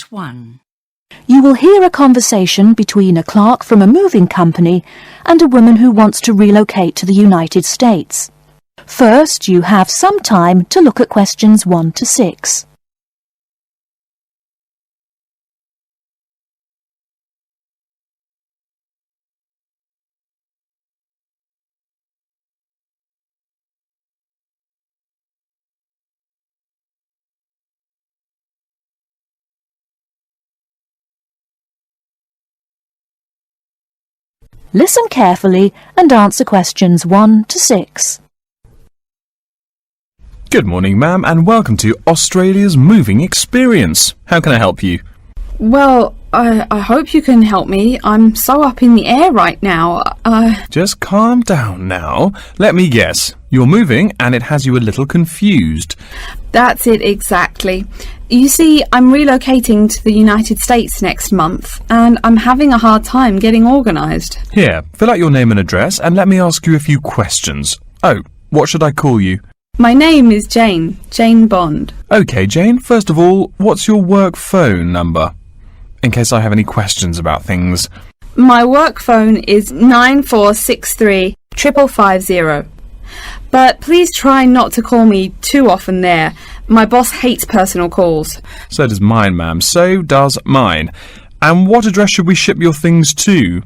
Part 1. You will hear a conversation between a clerk from a moving company and a woman who wants to relocate to the United States. First, you have some time to look at questions 1 to 6. Listen carefully and answer questions 1 to 6. Good morning, ma'am, and welcome to Australia's Moving Experience. How can I help you? Well, I hope you can help me. I'm so up in the air right now. Just calm down now. Let me guess. You're moving and it has you a little confused. That's it exactly. You see, I'm relocating to the United States next month, and I'm having a hard time getting organised. Here, fill out your name and address and let me ask you a few questions. Oh, what should I call you? My name is Jane Bond. OK, Jane, first of all, what's your work phone number? In case I have any questions about things. My work phone is 9463 550. But please try not to call me too often there. My boss hates personal calls. So does mine, ma'am. So does mine. And what address should we ship your things to?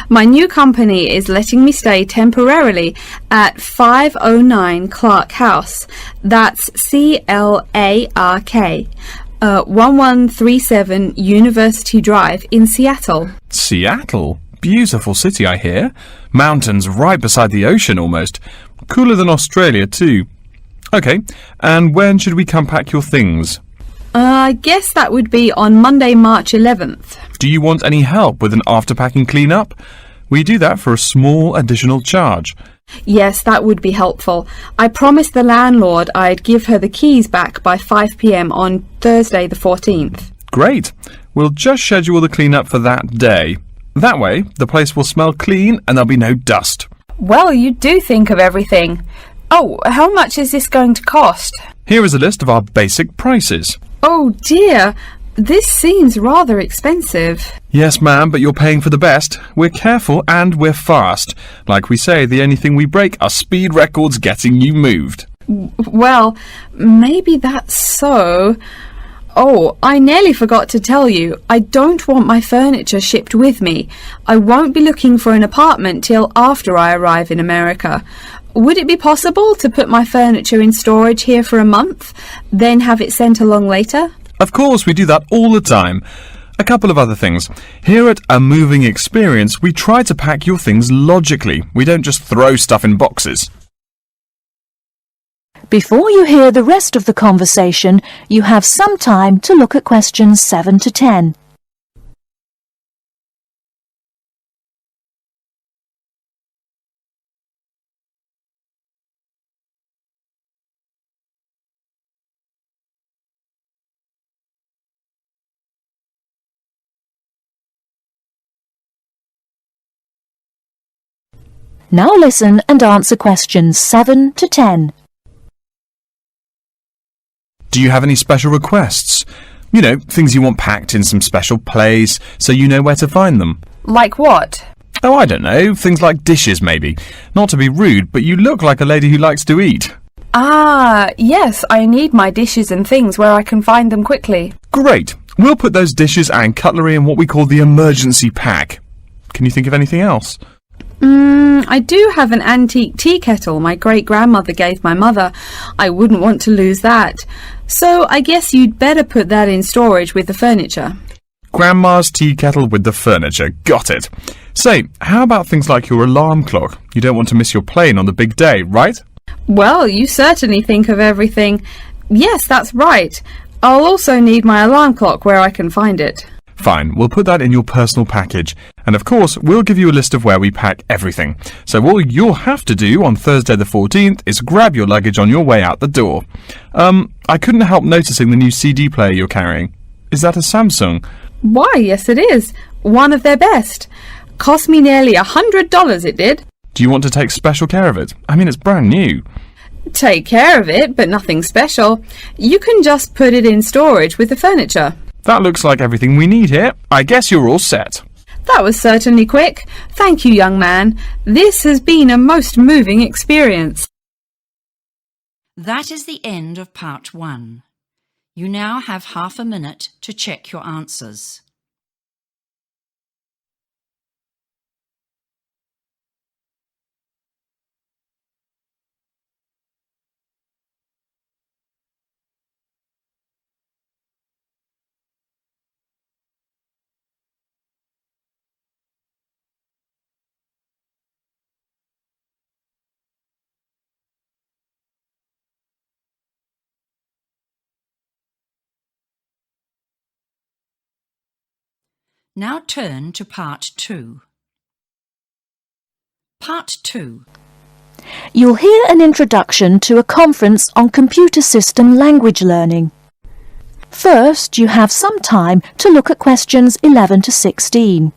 My new company is letting me stay temporarily at 509 Clark House. That's CLARK. 1137 University Drive in Seattle. Seattle? Beautiful city, I hear. Mountains right beside the ocean almost. Cooler than Australia too. OK, and when should we come pack your things? I guess that would be on Monday, March 11th. Do you want any help with an after-packing clean-up? We do that for a small additional charge. Yes, that would be helpful. I promised the landlord I'd give her the keys back by 5 p.m. on Thursday the 14th. Great. We'll just schedule the clean-up for that day. That way, the place will smell clean and there'll be no dust. Well, you do think of everything. Oh, how much is this going to cost? Here is a list of our basic prices. Oh dear, this seems rather expensive. Yes, ma'am, but you're paying for the best. We're careful and we're fast. Like we say, the only thing we break are speed records getting you moved. Well, maybe that's so. Oh, I nearly forgot to tell you, I don't want my furniture shipped with me. I won't be looking for an apartment till after I arrive in America. Would it be possible to put my furniture in storage here for a month, then have it sent along later? Of course, we do that all the time. A couple of other things. Here at A Moving Experience, we try to pack your things logically. We don't just throw stuff in boxes. Before you hear the rest of the conversation, you have some time to look at questions 7 to 10. Now listen and answer questions 7 to 10. Do you have any special requests? You know, things you want packed in some special place so you know where to find them. Like what? Oh, I don't know. Things like dishes, maybe. Not to be rude, but you look like a lady who likes to eat. Ah, yes, I need my dishes and things where I can find them quickly. Great. We'll put those dishes and cutlery in what we call the emergency pack. Can you think of anything else? I do have an antique tea kettle my great-grandmother gave my mother. I wouldn't want to lose that. So I guess you'd better put that in storage with the furniture. Grandma's tea kettle with the furniture. Got it. Say, how about things like your alarm clock? You don't want to miss your plane on the big day, right? Well, you certainly think of everything. Yes, that's right. I'll also need my alarm clock where I can find it. Fine, we'll put that in your personal package. And of course, we'll give you a list of where we pack everything. So all you'll have to do on Thursday the 14th is grab your luggage on your way out the door. I couldn't help noticing the new CD player you're carrying. Is that a Samsung? Why, yes it is. One of their best. Cost me nearly $100 it did. Do you want to take special care of it? I mean, it's brand new. Take care of it, but nothing special. You can just put it in storage with the furniture. That looks like everything we need here. I guess you're all set. That was certainly quick. Thank you, young man. This has been a most moving experience. That is the end of part 1. You now have half a minute to check your answers. Now turn to part 2. Part 2. You'll hear an introduction to a conference on computer system language learning. First, you have some time to look at questions 11 to 16.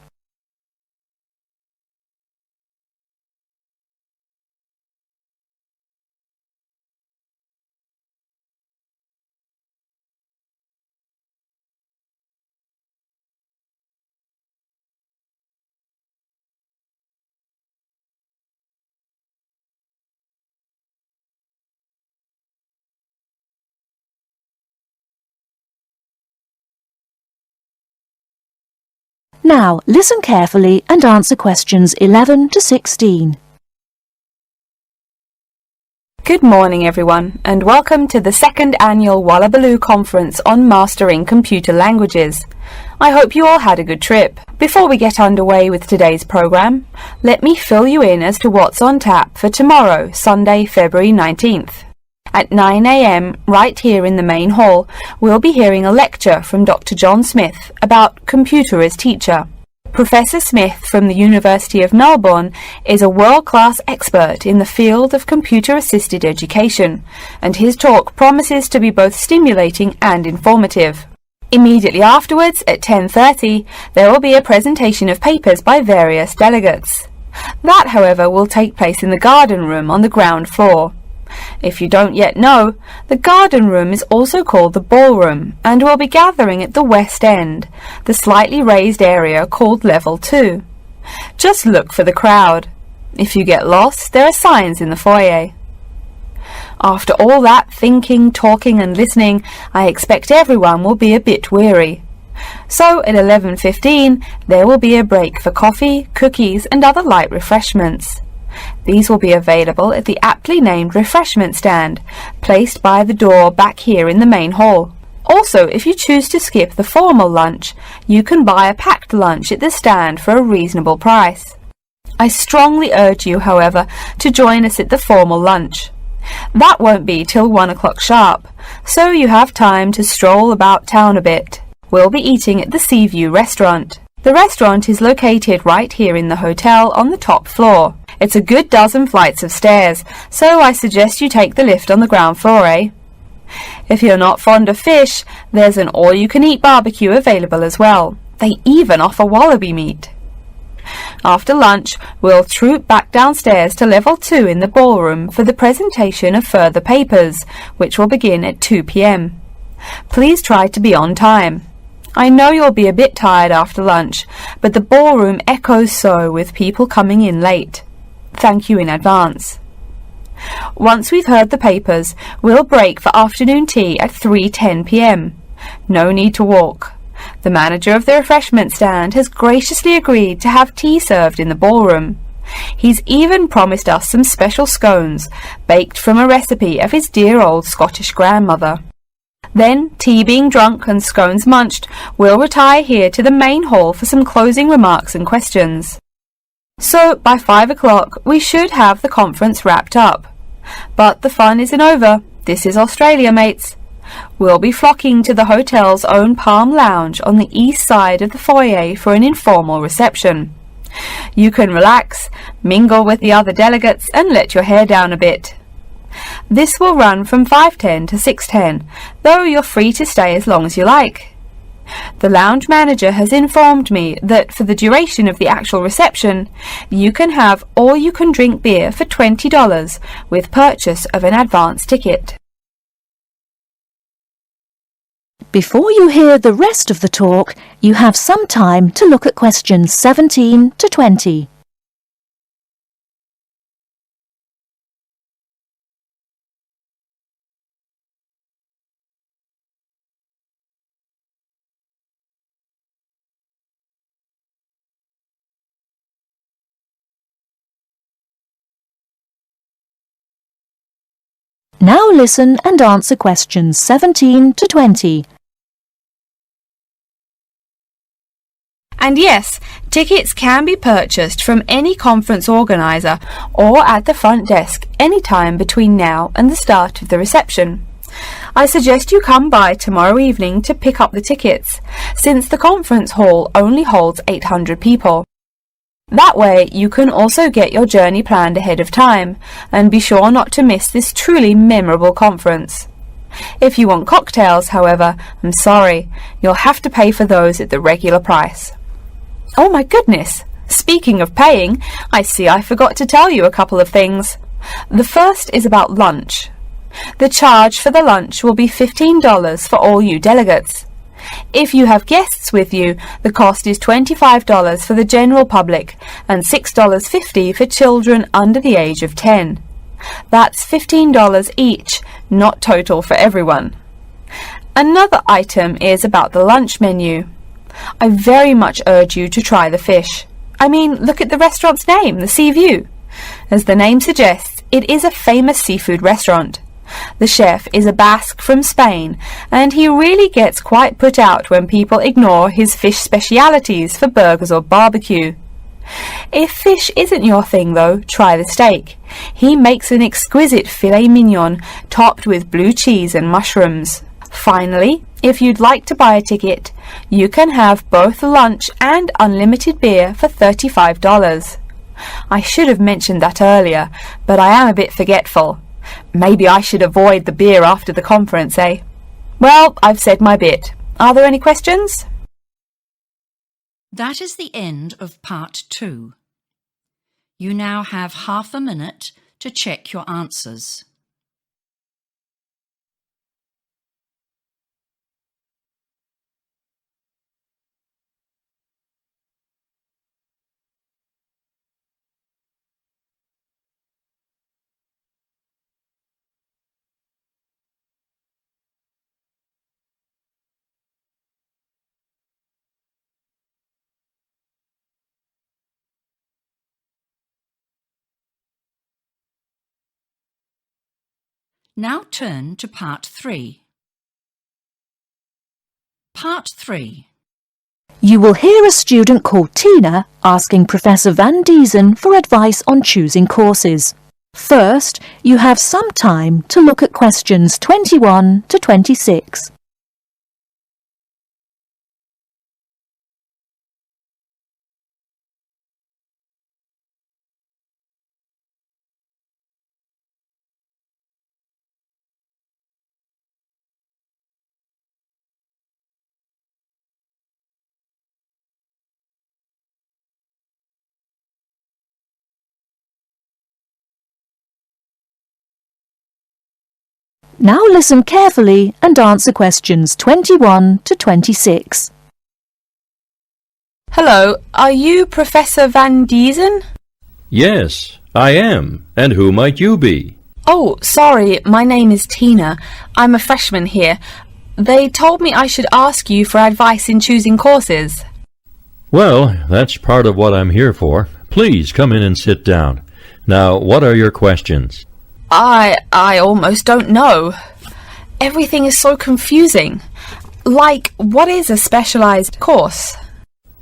Now, listen carefully and answer questions 11 to 16. Good morning, everyone, and welcome to the second annual Wallabaloo Conference on Mastering Computer Languages. I hope you all had a good trip. Before we get underway with today's program, let me fill you in as to what's on tap for tomorrow, Sunday, February 19th. At 9 a.m, right here in the main hall, we'll be hearing a lecture from Dr. John Smith about Computer as Teacher. Professor Smith from the University of Melbourne is a world-class expert in the field of computer-assisted education, and his talk promises to be both stimulating and informative. Immediately afterwards, at 10:30, there will be a presentation of papers by various delegates. That, however, will take place in the garden room on the ground floor. If you don't yet know, the garden room is also called the ballroom, and will be gathering at the west end, the slightly raised area called level 2. Just look for the crowd. If you get lost, there are signs in the foyer. After all that thinking, talking and listening, I expect everyone will be a bit weary. So at 11:15, there will be a break for coffee, cookies and other light refreshments. These will be available at the aptly named refreshment stand, placed by the door back here in the main hall. Also, if you choose to skip the formal lunch, you can buy a packed lunch at the stand for a reasonable price. I strongly urge you, however, to join us at the formal lunch. That won't be till 1 o'clock sharp, so you have time to stroll about town a bit. We'll be eating at the Seaview restaurant. The restaurant is located right here in the hotel on the top floor. It's a good dozen flights of stairs, so I suggest you take the lift on the ground floor, eh? If you're not fond of fish, there's an all-you-can-eat barbecue available as well. They even offer wallaby meat. After lunch, we'll troop back downstairs to level 2 in the ballroom for the presentation of further papers, which will begin at 2 p.m. Please try to be on time. I know you'll be a bit tired after lunch, but the ballroom echoes so with people coming in late. Thank you in advance. Once we've heard the papers, we'll break for afternoon tea at 3:10 p.m. No need to walk. The manager of the refreshment stand has graciously agreed to have tea served in the ballroom. He's even promised us some special scones, baked from a recipe of his dear old Scottish grandmother. Then, tea being drunk and scones munched, we'll retire here to the main hall for some closing remarks and questions. So, by 5 o'clock, we should have the conference wrapped up. But the fun isn't over. This is Australia, mates. We'll be flocking to the hotel's own Palm Lounge on the east side of the foyer for an informal reception. You can relax, mingle with the other delegates, and let your hair down a bit. This will run from 5:10 to 6:10, though you're free to stay as long as you like. The lounge manager has informed me that for the duration of the actual reception, you can have all-you-can-drink beer for $20 with purchase of an advance ticket. Before you hear the rest of the talk, you have some time to look at questions 17 to 20. Now listen and answer questions 17 to 20. And yes, tickets can be purchased from any conference organiser or at the front desk any time between now and the start of the reception. I suggest you come by tomorrow evening to pick up the tickets, since the conference hall only holds 800 people. That way you can also get your journey planned ahead of time and be sure not to miss this truly memorable conference. If you want cocktails, however, I'm sorry, you'll have to pay for those at the regular price. Oh my goodness! Speaking of paying, I see I forgot to tell you a couple of things. The first is about lunch. The charge for the lunch will be $15 for all you delegates. If you have guests with you, the cost is $25 for the general public and $6.50 for children under the age of 10. That's $15 each, not total for everyone. Another item is about the lunch menu. I very much urge you to try the fish. I mean, look at the restaurant's name, the Sea View. As the name suggests, it is a famous seafood restaurant. The chef is a Basque from Spain, and he really gets quite put out when people ignore his fish specialities for burgers or barbecue. If fish isn't your thing, though, try the steak. He makes an exquisite filet mignon topped with blue cheese and mushrooms. Finally, if you'd like to buy a ticket, you can have both lunch and unlimited beer for $35. I should have mentioned that earlier, but I am a bit forgetful. Maybe I should avoid the beer after the conference, eh? Well, I've said my bit. Are there any questions? That is the end of part 2. You now have half a minute to check your answers. Now turn to part 3. Part 3. You will hear a student called Tina asking Professor Van Diesen for advice on choosing courses. First, you have some time to look at questions 21 to 26. Now listen carefully and answer questions 21 to 26. Hello, are you Professor Van Diesen? Yes, I am. And who might you be? Oh, sorry, my name is Tina. I'm a freshman here. They told me I should ask you for advice in choosing courses. Well, that's part of what I'm here for. Please come in and sit down. Now, what are your questions? I almost don't know. Everything is so confusing. Like, what is a specialized course?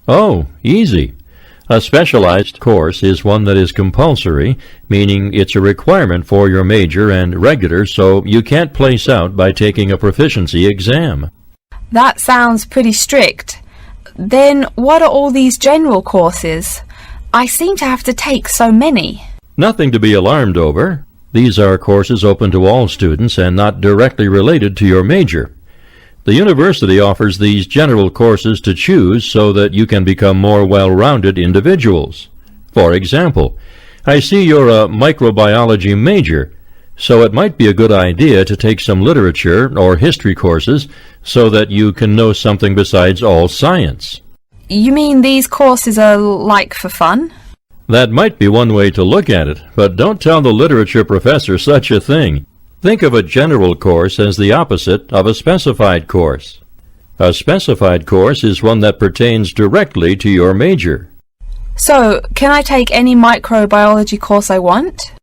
Oh, easy. A specialized course is one that is compulsory, meaning it's a requirement for your major and regular, so you can't place out by taking a proficiency exam. That sounds pretty strict. Then what are all these general courses? I seem to have to take so many. Nothing to be alarmed over. These are courses open to all students and not directly related to your major. The university offers these general courses to choose so that you can become more well-rounded individuals. For example, I see you're a microbiology major. So it might be a good idea to take some literature or history courses so that you can know something besides all science. You mean these courses are like for fun? That might be one way to look at it, but don't tell the literature professor such a thing. Think of a general course as the opposite of a specified course. A specified course is one that pertains directly to your major. So, can I take any microbiology course I want?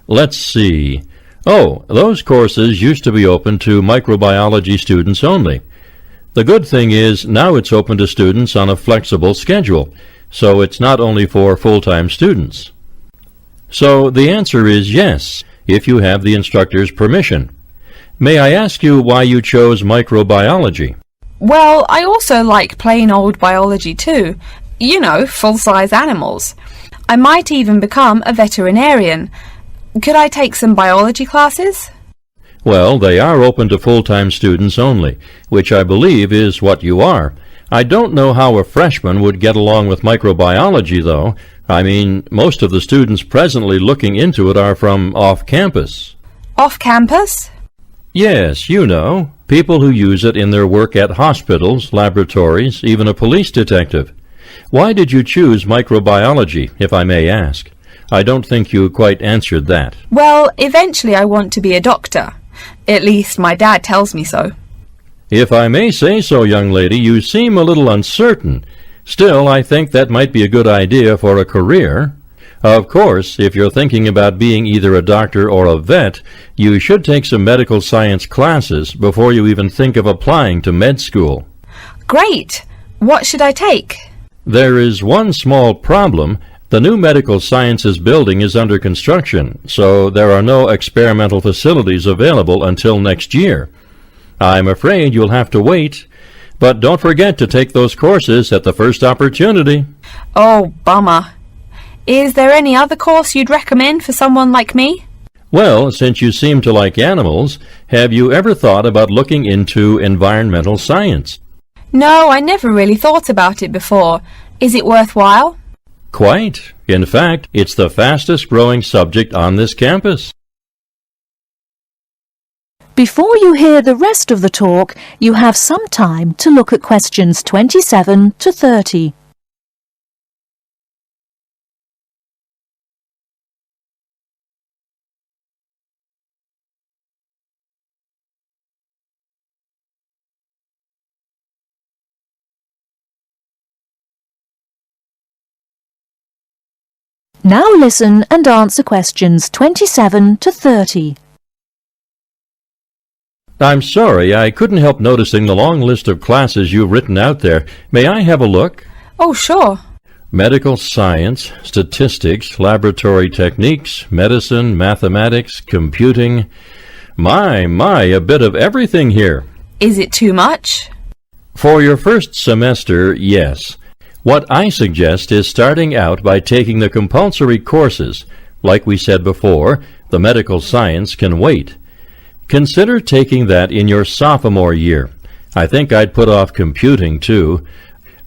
Let's see. Oh, those courses used to be open to microbiology students only. The good thing is now it's open to students on a flexible schedule, so it's not only for full-time students. So the answer is yes, if you have the instructor's permission. May I ask you why you chose microbiology? Well, I also like plain old biology too. You know, full-size animals. I might even become a veterinarian. Could I take some biology classes? Well, they are open to full-time students only, which I believe is what you are. I don't know how a freshman would get along with microbiology, though. I mean, most of the students presently looking into it are from off-campus. Off-campus? Yes, you know, people who use it in their work at hospitals, laboratories, even a police detective. Why did you choose microbiology, if I may ask? I don't think you quite answered that. Well, eventually I want to be a doctor. At least my dad tells me so. If I may say so, young lady, you seem a little uncertain. Still, I think that might be a good idea for a career. Of course, if you're thinking about being either a doctor or a vet, you should take some medical science classes before you even think of applying to med school. Great! What should I take? There is one small problem. The new medical sciences building is under construction, so there are no experimental facilities available until next year. I'm afraid you'll have to wait, but don't forget to take those courses at the first opportunity. Oh, bummer. Is there any other course you'd recommend for someone like me? Well, since you seem to like animals, have you ever thought about looking into environmental science? No, I never really thought about it before. Is it worthwhile? Quite. In fact, it's the fastest growing subject on this campus. Before you hear the rest of the talk, you have some time to look at questions 27 to 30. Now listen and answer questions 27 to 30. I'm sorry, I couldn't help noticing the long list of classes you've written out there. May I have a look? Oh, sure. Medical science, statistics, laboratory techniques, medicine, mathematics, computing. My, a bit of everything here. Is it too much? For your first semester, yes. What I suggest is starting out by taking the compulsory courses. Like we said before, the medical science can wait. Consider taking that in your sophomore year. I think I'd put off computing, too.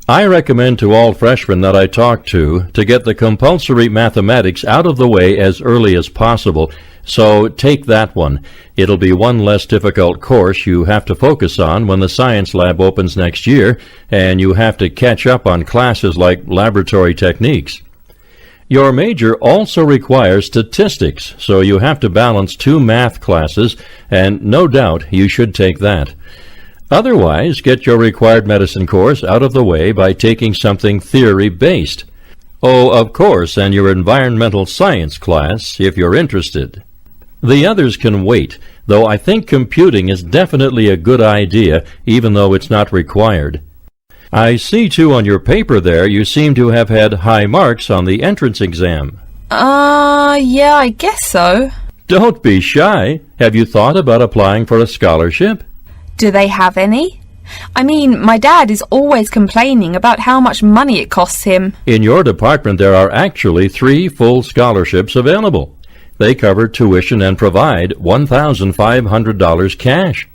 I recommend to all freshmen that I talk to get the compulsory mathematics out of the way as early as possible, so take that one. It'll be one less difficult course you have to focus on when the science lab opens next year, and you have to catch up on classes like laboratory techniques. Your major also requires statistics, so you have to balance 2 math classes, and no doubt you should take that. Otherwise, get your required medicine course out of the way by taking something theory-based. Oh, of course, and your environmental science class, if you're interested. The others can wait, though I think computing is definitely a good idea, even though it's not required. I see, too, on your paper there, you seem to have had high marks on the entrance exam. Yeah, I guess so. Don't be shy. Have you thought about applying for a scholarship? Do they have any? I mean, my dad is always complaining about how much money it costs him. In your department, there are actually 3 full scholarships available. They cover tuition and provide $1,500 cash.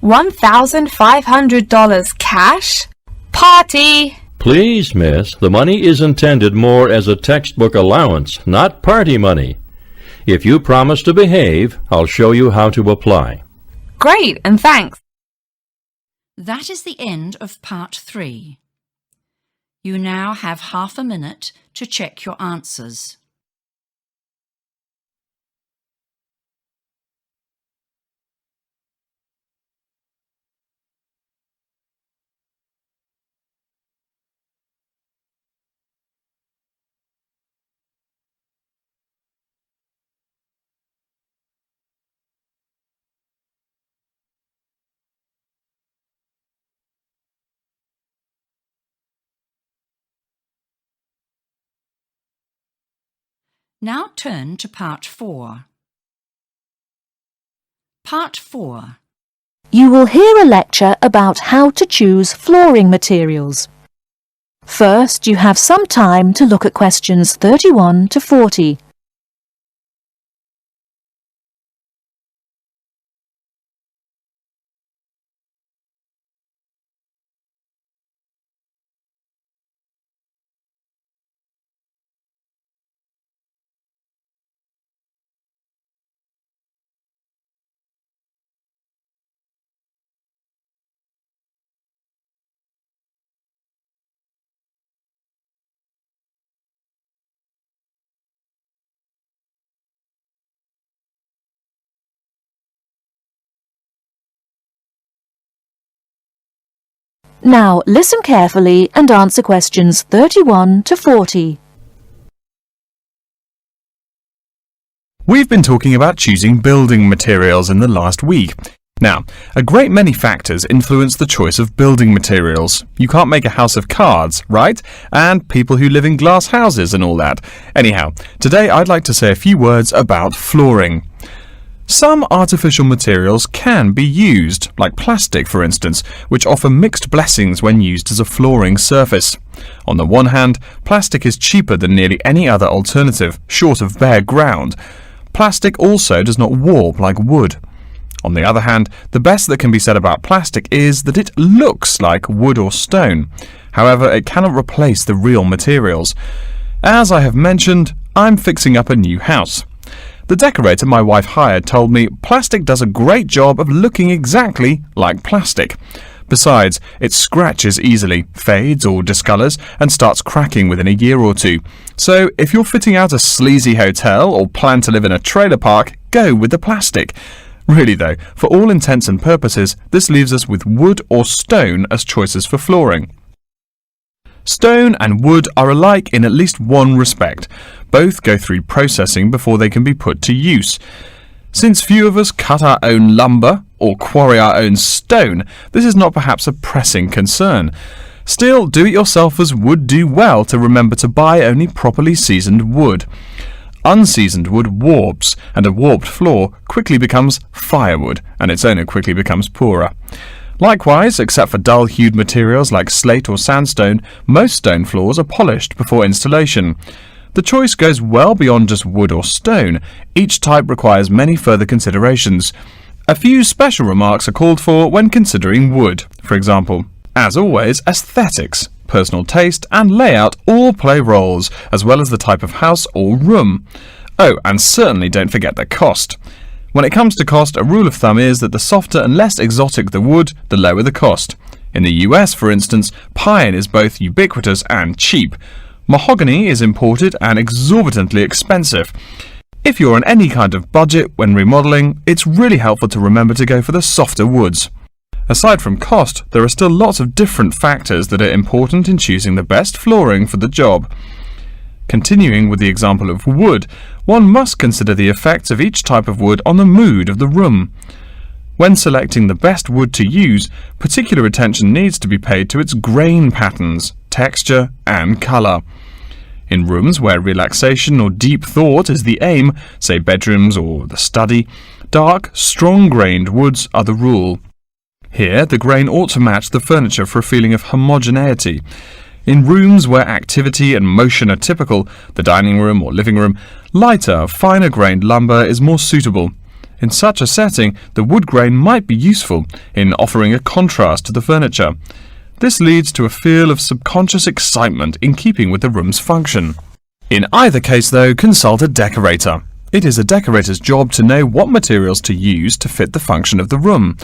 $1,500 cash? Party! Please, miss, the money is intended more as a textbook allowance, not party money. If you promise to behave, I'll show you how to apply. Great, and thanks. That is the end of part 3. You now have half a minute to check your answers. Now turn to part 4. Part 4. You will hear a lecture about how to choose flooring materials. First, you have some time to look at questions 31 to 40. Now listen carefully and answer questions 31 to 40. We've been talking about choosing building materials in the last week. Now, a great many factors influence the choice of building materials. You can't make a house of cards, right? And people who live in glass houses and all that. Anyhow, today I'd like to say a few words about flooring. Some artificial materials can be used, like plastic for instance, which offer mixed blessings when used as a flooring surface. On the one hand, plastic is cheaper than nearly any other alternative, short of bare ground. Plastic also does not warp like wood. On the other hand, the best that can be said about plastic is that it looks like wood or stone. However, it cannot replace the real materials. As I have mentioned, I'm fixing up a new house. The decorator my wife hired told me plastic does a great job of looking exactly like plastic. Besides, it scratches easily, fades or discolours, and starts cracking within a year or two. So, if you're fitting out a sleazy hotel or plan to live in a trailer park, go with the plastic. Really though, for all intents and purposes, this leaves us with wood or stone as choices for flooring. Stone and wood are alike in at least one respect. Both go through processing before they can be put to use. Since few of us cut our own lumber or quarry our own stone, this is not perhaps a pressing concern. Still, do-it-yourselfers would do well to remember to buy only properly seasoned wood. Unseasoned wood warps, and a warped floor quickly becomes firewood, and its owner quickly becomes poorer. Likewise, except for dull-hued materials like slate or sandstone, most stone floors are polished before installation. The choice goes well beyond just wood or stone. Each type requires many further considerations. A few special remarks are called for when considering wood. For example, as always, aesthetics, personal taste and layout all play roles, as well as the type of house or room. Oh, and certainly don't forget the cost. When it comes to cost, a rule of thumb is that the softer and less exotic the wood, the lower the cost. In the US, for instance, pine is both ubiquitous and cheap. Mahogany is imported and exorbitantly expensive. If you're on any kind of budget when remodeling, it's really helpful to remember to go for the softer woods. Aside from cost, there are still lots of different factors that are important in choosing the best flooring for the job. Continuing with the example of wood, one must consider the effects of each type of wood on the mood of the room. When selecting the best wood to use, particular attention needs to be paid to its grain patterns, texture and colour. In rooms where relaxation or deep thought is the aim, say bedrooms or the study, dark, strong-grained woods are the rule. Here, the grain ought to match the furniture for a feeling of homogeneity. In rooms where activity and motion are typical, the dining room or living room, lighter, finer-grained lumber is more suitable. In such a setting, the wood grain might be useful in offering a contrast to the furniture. This leads to a feel of subconscious excitement in keeping with the room's function. In either case, though, consult a decorator. It is a decorator's job to know what materials to use to fit the function of the room.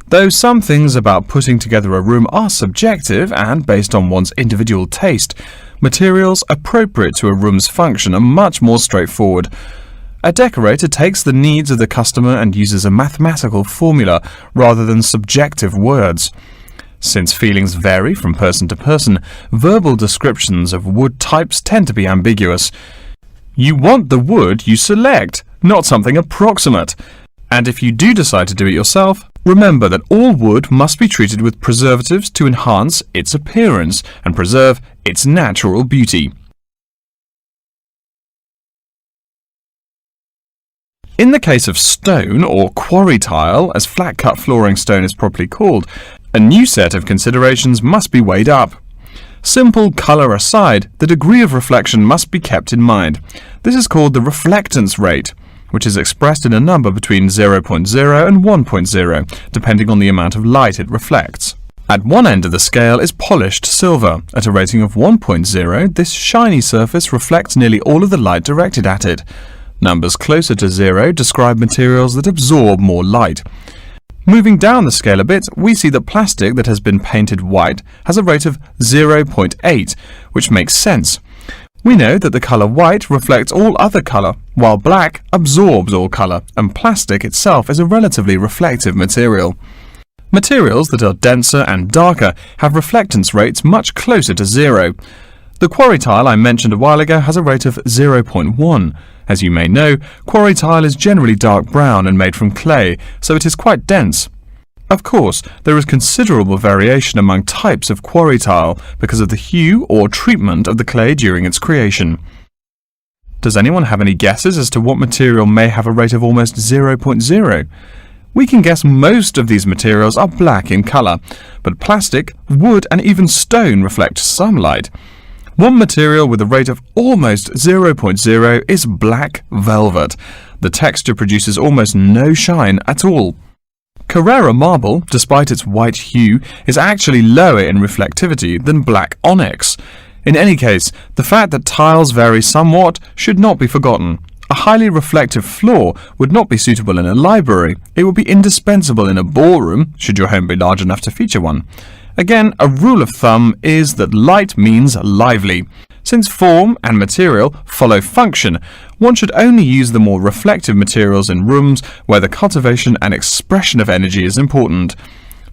Though some things about putting together a room are subjective and based on one's individual taste, materials appropriate to a room's function are much more straightforward. A decorator takes the needs of the customer and uses a mathematical formula rather than subjective words. Since feelings vary from person to person, verbal descriptions of wood types tend to be ambiguous. You want the wood you select, not something approximate. And if you do decide to do it yourself, remember that all wood must be treated with preservatives to enhance its appearance and preserve its natural beauty. In the case of stone, or quarry tile, as flat-cut flooring stone is properly called, a new set of considerations must be weighed up. Simple colour aside, the degree of reflection must be kept in mind. This is called the reflectance rate, which is expressed in a number between 0.0 and 1.0, depending on the amount of light it reflects. At one end of the scale is polished silver. At a rating of 1.0, this shiny surface reflects nearly all of the light directed at it. Numbers closer to 0 describe materials that absorb more light. Moving down the scale a bit, we see that plastic that has been painted white has a rate of 0.8, which makes sense. We know that the colour white reflects all other colour, while black absorbs all colour, and plastic itself is a relatively reflective material. Materials that are denser and darker have reflectance rates much closer to 0. The quarry tile I mentioned a while ago has a rate of 0.1. As you may know, quarry tile is generally dark brown and made from clay, so it is quite dense. Of course, there is considerable variation among types of quarry tile because of the hue or treatment of the clay during its creation. Does anyone have any guesses as to what material may have a rate of almost 0.0? We can guess most of these materials are black in colour, but plastic, wood and even stone reflect some light. One material with a rate of almost 0.0 is black velvet. The texture produces almost no shine at all. Carrara marble, despite its white hue, is actually lower in reflectivity than black onyx. In any case, the fact that tiles vary somewhat should not be forgotten. A highly reflective floor would not be suitable in a library. It would be indispensable in a ballroom, should your home be large enough to feature one. Again, a rule of thumb is that light means lively. Since form and material follow function, one should only use the more reflective materials in rooms where the cultivation and expression of energy is important.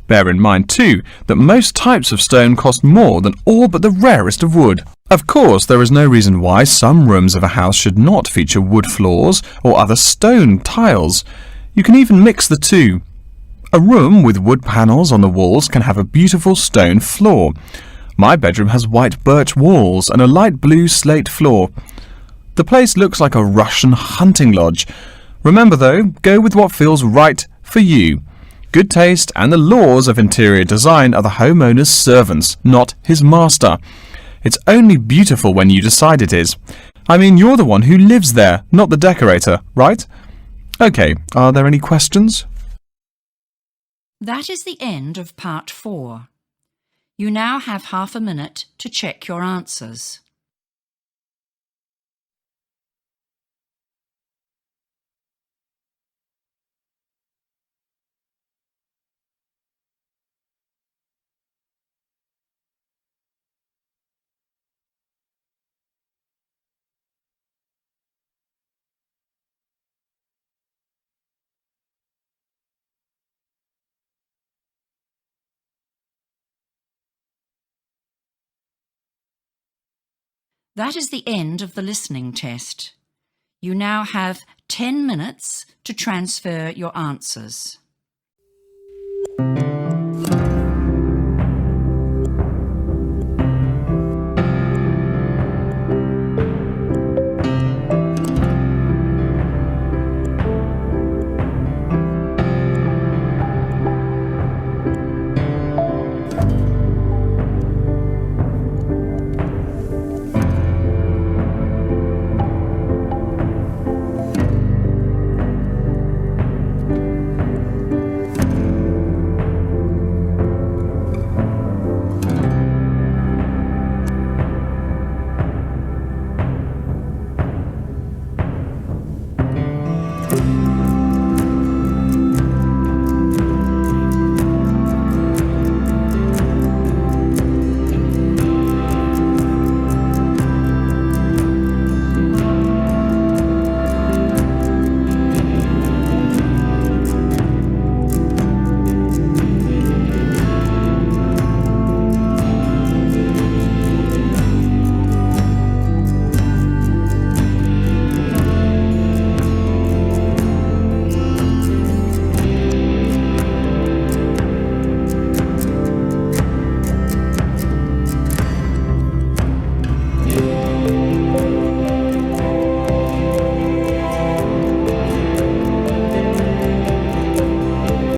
Bear in mind, too, that most types of stone cost more than all but the rarest of wood. Of course, there is no reason why some rooms of a house should not feature wood floors or other stone tiles. You can even mix the two. A room with wood panels on the walls can have a beautiful stone floor. My bedroom has white birch walls and a light blue slate floor. The place looks like a Russian hunting lodge. Remember though, go with what feels right for you. Good taste and the laws of interior design are the homeowner's servants, not his master. It's only beautiful when you decide it is. I mean, you're the one who lives there, not the decorator, right? Okay, are there any questions? That is the end of part 4. You now have half a minute to check your answers. That is the end of the listening test. You now have 10 minutes to transfer your answers.